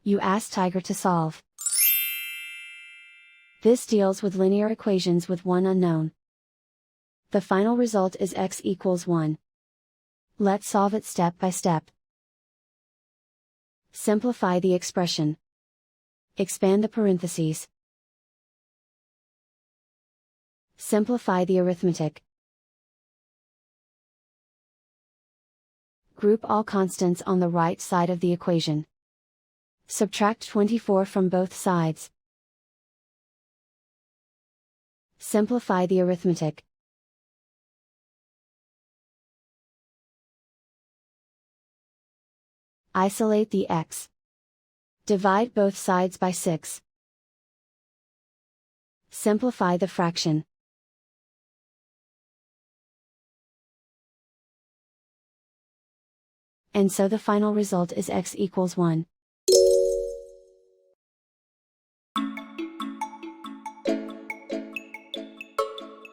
You ask Tiger to solve. This deals with linear equations with one unknown. The final result is x equals 1. Let's solve it step by step. Simplify the expression. Expand the parentheses. Simplify the arithmetic. Group all constants on the right side of the equation. Subtract 24 from both sides. Simplify the arithmetic. Isolate the x. Divide both sides by 6. Simplify the fraction. And so the final result is x equals 1.